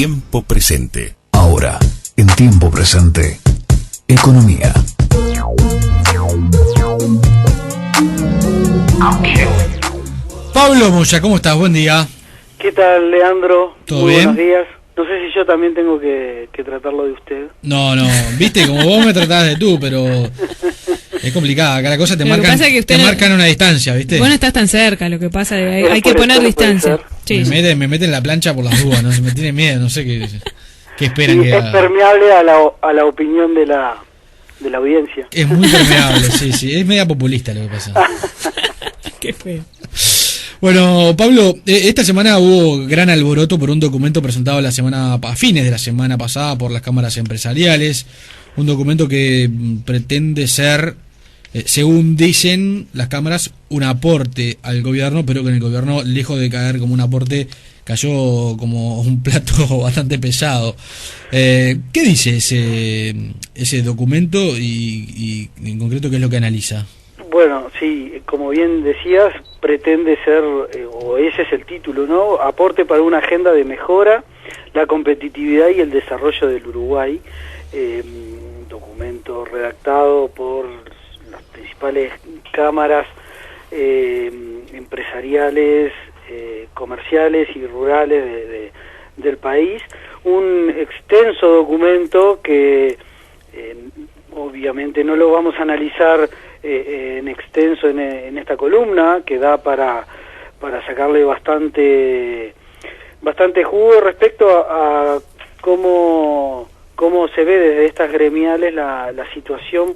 Tiempo Presente. Ahora, en Tiempo Presente, economía. Pablo Moya, ¿cómo estás? Buen día. ¿Qué tal, Leandro? ¿Todo Muy bien? buenos días. No sé si yo también tengo que tratarlo de usted. No, viste, como vos me tratás de tú, pero es complicada, cada cosa te Lo que marcan, pasa es que usted te no- marcan una distancia, ¿viste? Vos no estás tan cerca, lo que pasa es que hay que Puede poner ser, distancia. puede Sí. Me meten en la plancha por las dudas, no me tiene miedo, no sé qué esperan Y que es haga. permeable a la opinión de la audiencia. Es muy permeable, sí, es media populista lo que pasa. Qué feo. Bueno, Pablo, esta semana hubo gran alboroto por un documento presentado a fines de la semana pasada por las cámaras empresariales, un documento que pretende ser, según dicen las cámaras, un aporte al gobierno, pero que en el gobierno, lejos de caer como un aporte, cayó como un plato bastante pesado. ¿Qué dice ese documento y en concreto qué es lo que analiza? Bueno, sí, como bien decías, pretende ser, o ese es el título, ¿no? Aporte para una agenda de mejora, la competitividad y el desarrollo del Uruguay. Un documento redactado por las principales cámaras empresariales, comerciales y rurales del país. Un extenso documento que obviamente no lo vamos a analizar en extenso en esta columna, que da para sacarle bastante jugo respecto a cómo se ve desde estas gremiales la situación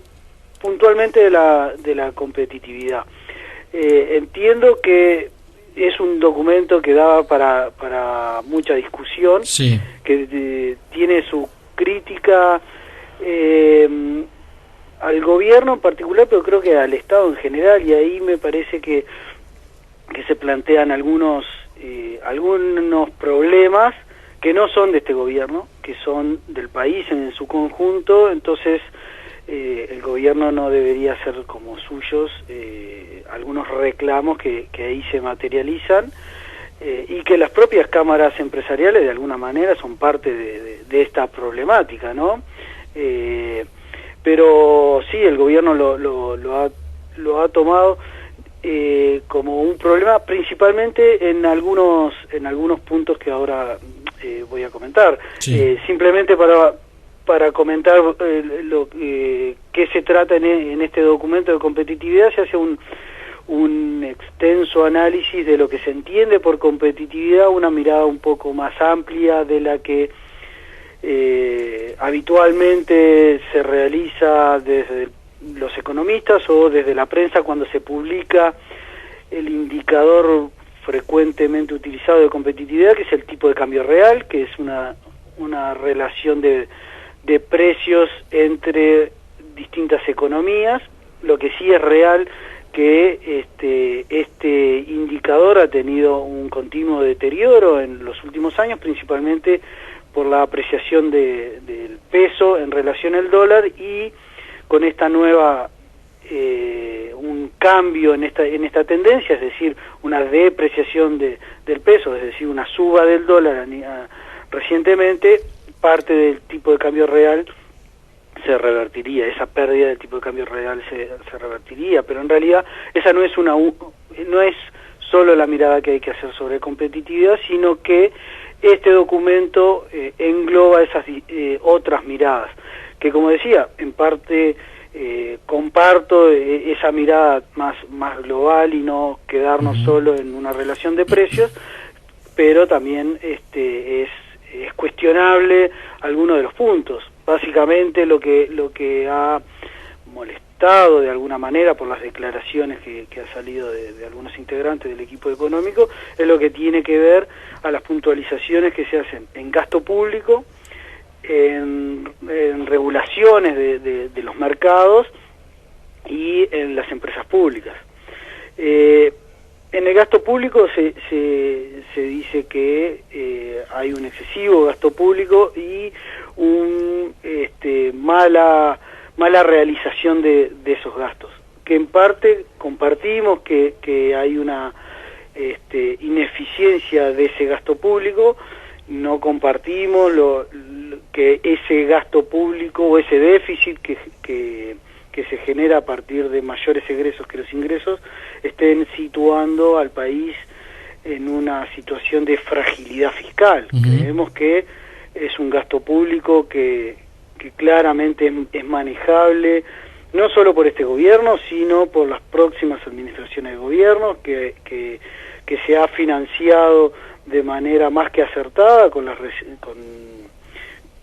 puntualmente de la competitividad. Entiendo que es un documento que da para mucha discusión, Sí. que tiene su crítica al gobierno en particular, pero creo que al Estado en general, y ahí me parece que se plantean algunos problemas que no son de este gobierno, que son del país en su conjunto. Entonces el gobierno no debería hacer como suyos algunos reclamos que ahí se materializan, y que las propias cámaras empresariales de alguna manera son parte de esta problemática, ¿no? Pero sí, el gobierno lo ha tomado como un problema, principalmente en algunos puntos que ahora voy a comentar. Sí. Simplemente para comentar qué se trata en este documento de competitividad, se hace un extenso análisis de lo que se entiende por competitividad, una mirada un poco más amplia de la que habitualmente se realiza desde los economistas o desde la prensa cuando se publica el indicador frecuentemente utilizado de competitividad, que es el tipo de cambio real, que es una relación de precios entre distintas economías. Lo que sí es real que este indicador ha tenido un continuo deterioro en los últimos años, principalmente por la apreciación del peso en relación al dólar, y con esta nueva un cambio en esta tendencia, es decir, una depreciación del peso, es decir, una suba del dólar recientemente, parte del tipo de cambio real se revertiría, esa pérdida del tipo de cambio real se revertiría, pero en realidad esa no es solo la mirada que hay que hacer sobre competitividad, sino que este documento engloba esas otras miradas, que como decía, en parte comparto esa mirada más global y no quedarnos solo en una relación de precios, pero también es cuestionable alguno de los puntos. Básicamente lo que ha molestado de alguna manera por las declaraciones que ha salido de algunos integrantes del equipo económico es lo que tiene que ver a las puntualizaciones que se hacen en gasto público, en regulaciones de los mercados y en las empresas públicas. En el gasto público se dice que hay un excesivo gasto público y mala realización de esos gastos, que en parte compartimos que hay una ineficiencia de ese gasto público, no compartimos que ese gasto público o ese déficit que se genera a partir de mayores egresos que los ingresos estén situando al país en una situación de fragilidad fiscal. Creemos que es un gasto público que claramente es manejable, no solo por este gobierno, sino por las próximas administraciones de gobierno, que se ha financiado de manera más que acertada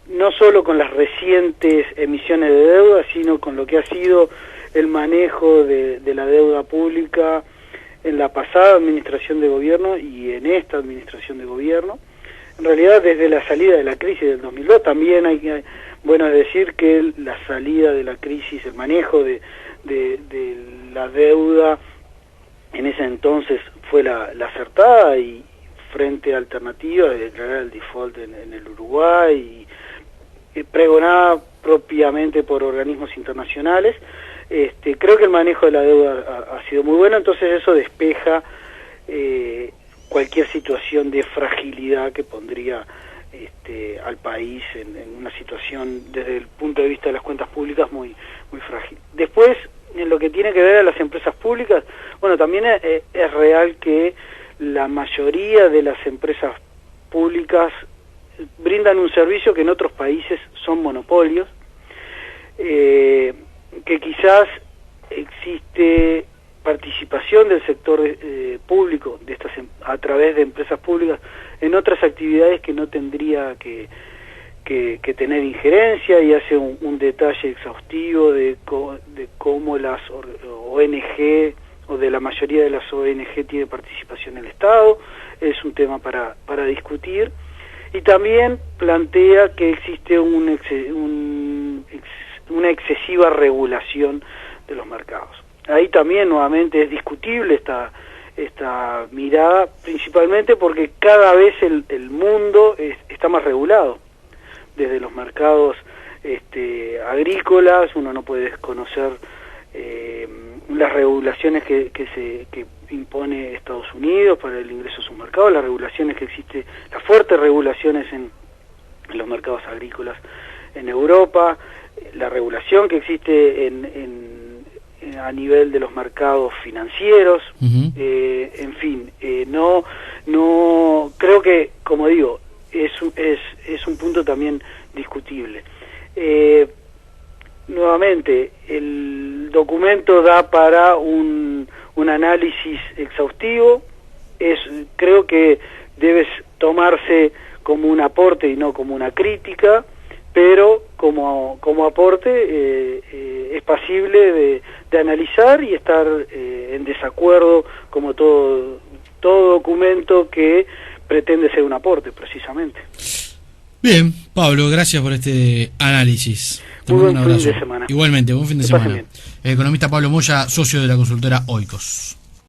no solo con las recientes emisiones de deuda, sino con lo que ha sido el manejo de la deuda pública en la pasada administración de gobierno y en esta administración de gobierno. En realidad, desde la salida de la crisis del 2002, también bueno decir que la salida de la crisis, el manejo de la deuda en ese entonces fue la acertada, y frente a alternativas de declarar el default en el Uruguay y pregonada propiamente por organismos internacionales. Creo que el manejo de la deuda ha sido muy bueno, entonces eso despeja cualquier situación de fragilidad que pondría al país en una situación desde el punto de vista de las cuentas públicas muy frágil. Después, en lo que tiene que ver a las empresas públicas, bueno, también es real que la mayoría de las empresas públicas brindan un servicio que en otros países son monopolios, que quizás existe participación del sector público de estas a través de empresas públicas en otras actividades que no tendría que tener injerencia, y hace un detalle exhaustivo de cómo las ONG o de la mayoría de las ONG tiene participación en el Estado. Es un tema para discutir, y también plantea que existe una excesiva regulación de los mercados. Ahí también nuevamente es discutible esta mirada, principalmente porque cada vez el mundo está más regulado. Desde los mercados agrícolas, uno no puede desconocer las regulaciones que impone Estados Unidos para el ingreso a sus mercados, las regulaciones que existe, las fuertes regulaciones en los mercados agrícolas en Europa, la regulación que existe a nivel de los mercados financieros. En fin, no creo que, como digo, es un punto también discutible. Nuevamente, el documento da para un análisis exhaustivo. Creo que debe tomarse como un aporte y no como una crítica, pero como aporte es pasible de analizar y estar en desacuerdo, como todo documento que pretende ser un aporte, precisamente. Bien, Pablo, gracias por este análisis. Te Muy mando buen un abrazo. fin de semana. Igualmente, buen fin de Que pasen semana. bien. El economista Pablo Moya, socio de la consultora Oikos.